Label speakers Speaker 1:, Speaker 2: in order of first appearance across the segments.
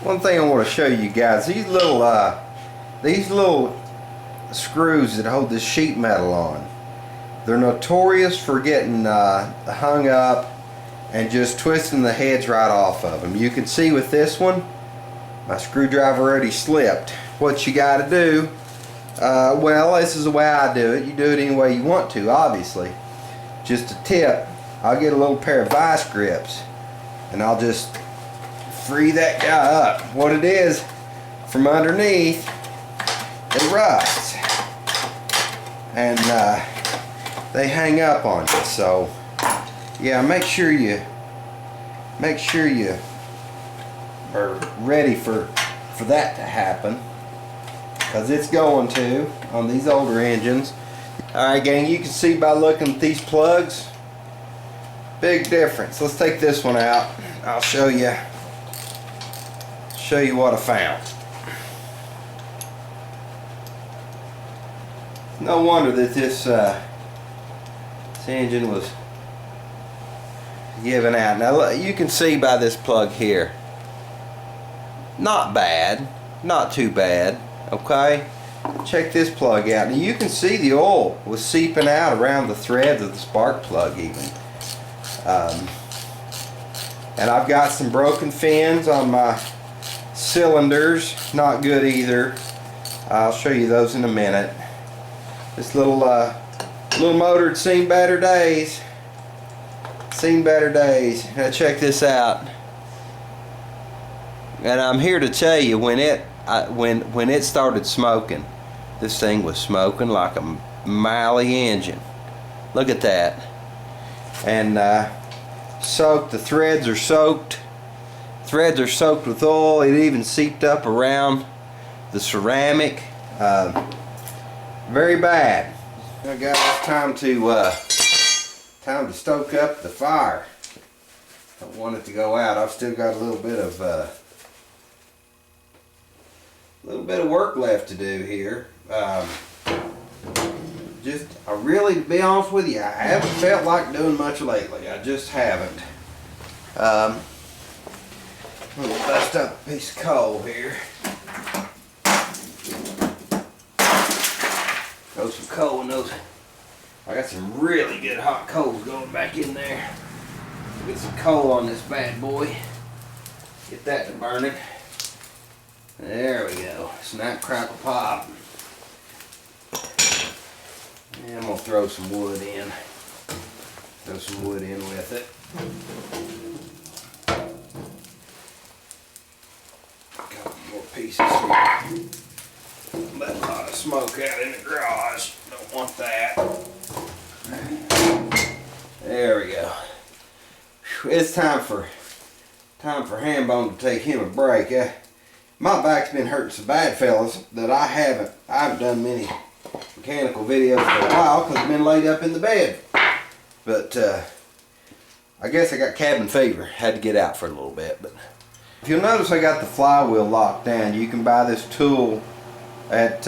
Speaker 1: One thing I want to show you guys, these little screws that hold this sheet metal on, they're notorious for getting hung up and just twisting the heads right off of them. You can see with this one, my screwdriver already slipped. What you got to do, well, this is the way I do it. You do it any way you want to, obviously. Just a tip, I'll get a little pair of vice grips and I'll just free that guy up. What it is, from underneath, it rusts and they hang up on you. So yeah, make sure you are ready for that to happen, because it's going to on these older engines. Alright gang, you can see by looking at these plugs, big difference. Let's take this one out. I'll show you what I found. No wonder that this engine was giving out. Now you can see by this plug here, not bad, not too bad. Okay, check this plug out. Now you can see the oil was seeping out around the threads of the spark plug even. And I've got some broken fins on my cylinders, not good either. I'll show you those in a minute. This little motor had seen better days. Seen better days. Now check this out. And I'm here to tell you, when it started smoking, this thing was smoking like a Miley engine. Look at that. And soaked. The threads are soaked. Threads are soaked with oil. It even seeped up around the ceramic. Very bad. Now guys, it's time to stoke up the fire. Don't want it to go out. I've still got a little bit of work left to do here. I really, to be honest with you, I haven't felt like doing much lately. I just haven't. I'm gonna bust up a piece of coal here. Throw some coal in those. I got some really good hot coals going back in there. Get some coal on this bad boy. Get that to burning. There we go. Snap, crackle, pop. And I'm gonna throw some wood in. Throw some wood in with it. A couple more pieces here. Let a lot of smoke out in the garage. Don't want that. There we go. It's time for Hambone to take him a break. My back's been hurting so bad, fellas, that I haven't done many mechanical videos for a while because I've been laid up in the bed. But I guess I got cabin fever. Had to get out for a little bit. But if you'll notice, I got the flywheel locked down. You can buy this tool at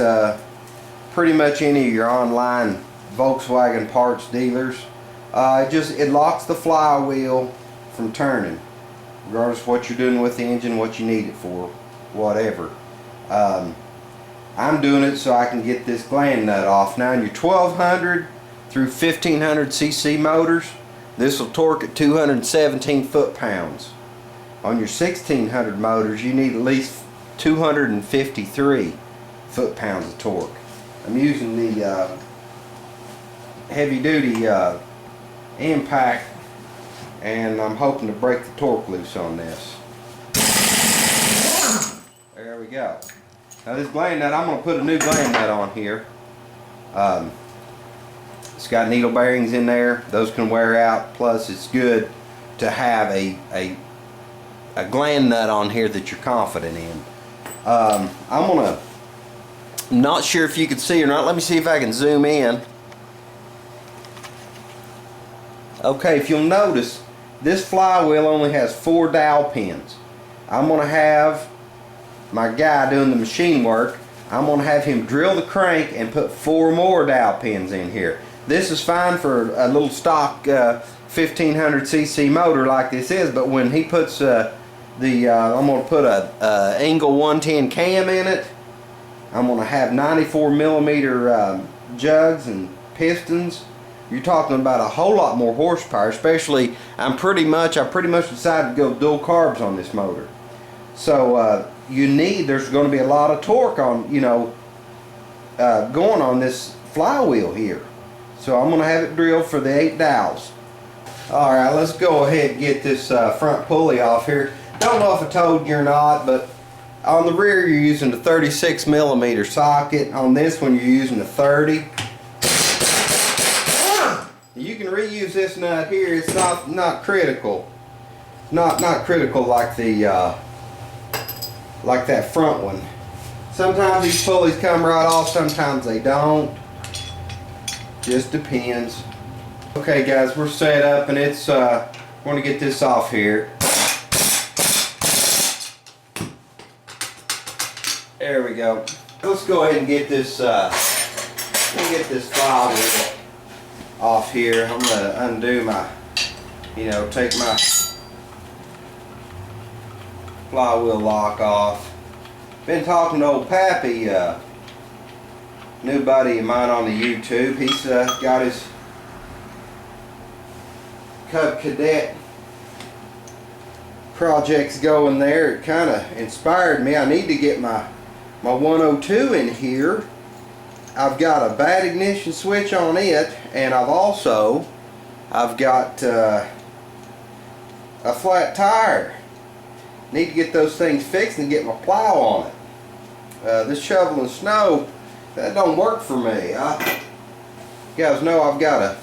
Speaker 1: pretty much any of your online Volkswagen parts dealers. It locks the flywheel from turning, regardless of what you're doing with the engine, what you need it for, whatever. I'm doing it so I can get this gland nut off. Now in your 1200 through 1500 cc motors, this will torque at 217 foot-pounds. On your 1600 motors, you need at least 253 foot-pounds of torque. I'm using the heavy-duty impact, and I'm hoping to break the torque loose on this. There we go. Now this gland nut, I'm going to put a new gland nut on here. It's got needle bearings in there. Those can wear out. Plus it's good to have a gland nut on here that you're confident in. I'm not sure if you can see or not. Let me see if I can zoom in. Okay, if you'll notice, this flywheel only has 4 dowel pins. I'm going to have my guy doing the machine work, I'm going to have him drill the crank and put 4 more dowel pins in here. This is fine for a little stock 1500 cc motor like this is, but when he puts I'm going to put a angle 110 cam in it. I'm going to have 94 millimeter jugs and pistons. You're talking about a whole lot more horsepower, especially I pretty much decided to go dual carbs on this motor. So there's going to be a lot of torque on, going on this flywheel here. So I'm going to have it drilled for the 8 dowels. Alright, let's go ahead and get this front pulley off here. Don't know if I told you or not, but on the rear you're using the 36 millimeter socket. On this one you're using the 30. You can reuse this nut here. It's not critical. Not critical like the like that front one. Sometimes these pulleys come right off, sometimes they don't. Just depends. Okay guys, we're set up and it's we're going to get this off here. There we go. Let's go ahead and get this flywheel off here. I'm going to undo my, take my flywheel lock off. Been talking to old Pappy, new buddy of mine on the YouTube. He's got his Cub Cadet projects going there. It kind of inspired me. I need to get my 102 in here. I've got a bad ignition switch on it, and I've got a flat tire. Need to get those things fixed and get my plow on it. This shoveling snow, that don't work for me. You guys know I've got a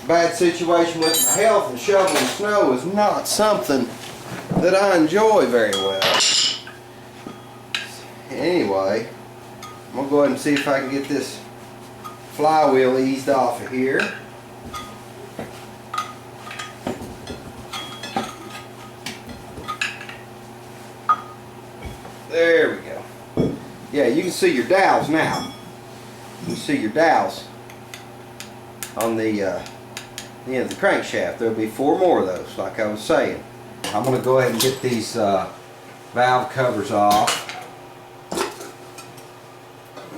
Speaker 1: bad situation with my health, and shoveling snow is not something that I enjoy very well. Anyway, I'm going to go ahead and see if I can get this flywheel eased off of here. There we go. Yeah, you can see your dowels now. You can see your dowels on the end of the crankshaft. There'll be 4 more of those, like I was saying. I'm going to go ahead and get these valve covers off.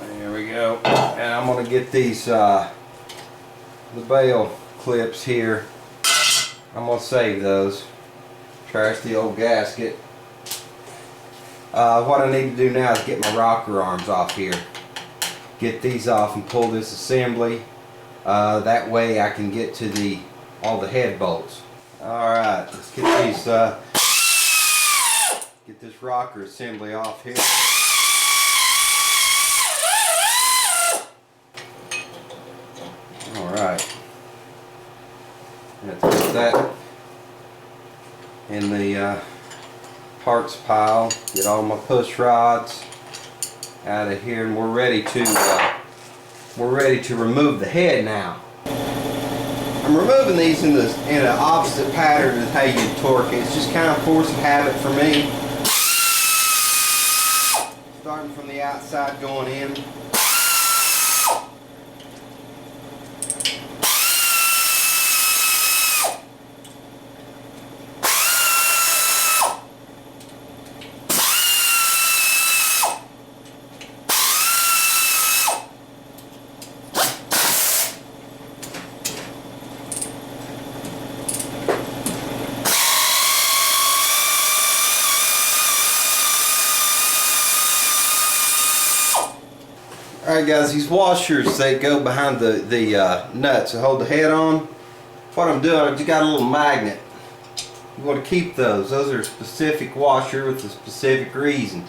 Speaker 1: There we go. And I'm going to get these the bail clips here. I'm going to save those. Trash the old gasket. What I need to do now is get my rocker arms off here. Get these off and pull this assembly. That way I can get to all the head bolts. Alright, let's get these get this rocker assembly off here. Alright. Let's put that in the parts pile. Get all my push rods out of here, and we're ready to remove the head now. I'm removing these in an opposite pattern as how you torque it. It's just kind of force of habit for me. Starting from the outside, going in. Alright guys, these washers, they go behind the nuts that hold the head on. What I'm doing, I just got a little magnet. You want to keep those. Those are a specific washer with a specific reason.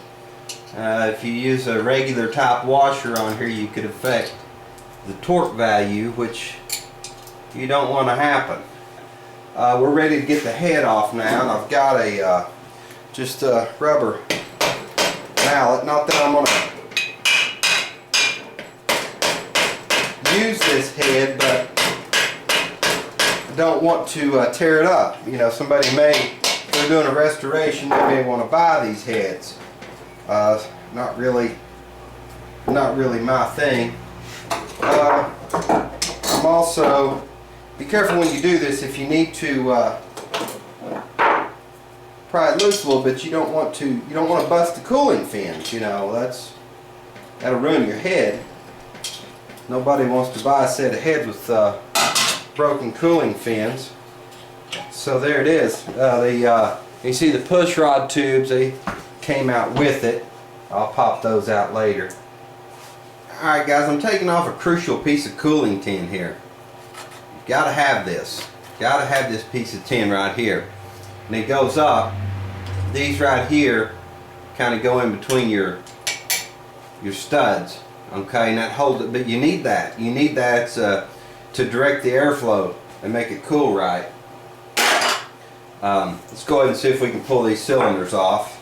Speaker 1: If you use a regular type washer on here, you could affect the torque value, which you don't want to happen. We're ready to get the head off now, and I've got just a rubber mallet. Not that I'm going to use this head, but I don't want to tear it up. Somebody may, if they're doing a restoration, they may want to buy these heads. Not really my thing. I'm also, be careful when you do this. If you need to pry it loose a little bit. You don't want to bust the cooling fins. You know, that'll ruin your head. Nobody wants to buy a set of heads with broken cooling fins. So there it is. You see the push rod tubes, they came out with it. I'll pop those out later. Alright guys, I'm taking off a crucial piece of cooling tin here. You've got to have this. Got to have this piece of tin right here. And it goes up. These right here kind of go in between your studs. Okay, and that holds it, but you need that. You need that to direct the airflow and make it cool right. Let's go ahead and see if we can pull these cylinders off.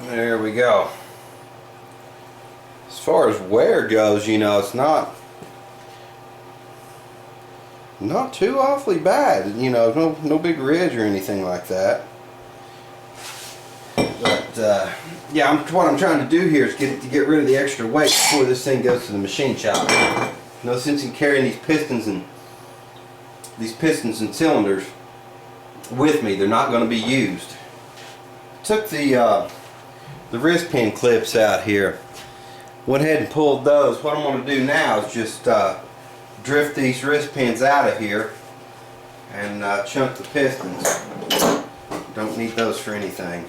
Speaker 1: There we go. As far as wear goes, you know, it's not too awfully bad. You know, no big ridge or anything like that. But yeah, what I'm trying to do here is get rid of the extra weight before this thing goes to the machine shop. No sense in carrying these pistons and cylinders with me. They're not going to be used. Took the wrist pin clips out here. Went ahead and pulled those. What I'm going to do now is just drift these wrist pins out of here and chunk the pistons. Don't need those for anything.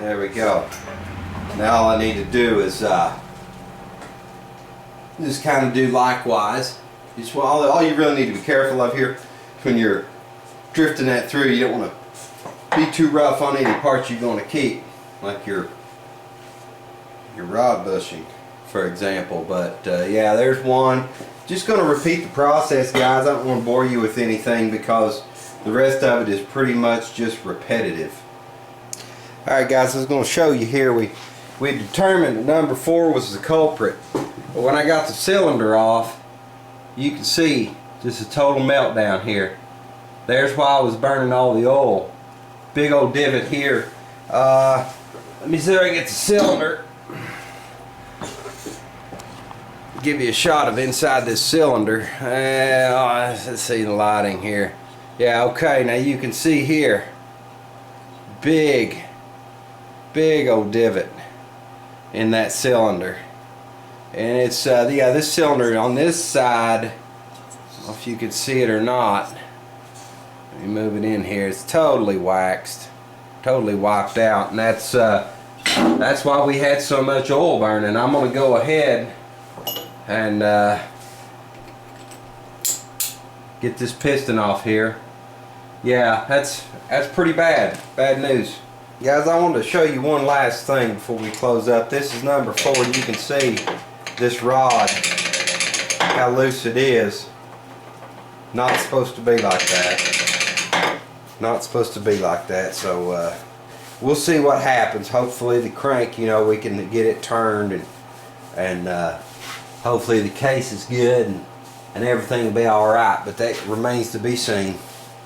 Speaker 1: There we go. Now all I need to do is just kind of do likewise. All you really need to be careful of here when you're drifting that through, you don't want to be too rough on any parts you're going to keep, like your rod bushing, for example. But yeah, there's one. Just going to repeat the process, guys. I don't want to bore you with anything because the rest of it is pretty much just repetitive. Alright guys, I was going to show you here, we determined that number 4 was the culprit. But when I got the cylinder off, you can see just a total meltdown here. There's why I was burning all the oil. Big old divot here. Let me see if I can get the cylinder. Give you a shot of inside this cylinder. Let's see the lighting here. Yeah, okay, now you can see here. Big old divot in that cylinder, and it's yeah, this cylinder on this side, I don't know if you could see it or not. Let me move it in here. It's totally waxed, totally wiped out, and that's why we had so much oil burning. I'm going to go ahead and get this piston off here. Yeah, that's pretty bad news. Guys, I wanted to show you one last thing before we close up. This is number 4. You can see this rod, how loose it is. Not supposed to be like that. Not supposed to be like that. So we'll see what happens. Hopefully the crank, you know, we can get it turned, and hopefully the case is good and everything will be alright. But that remains to be seen.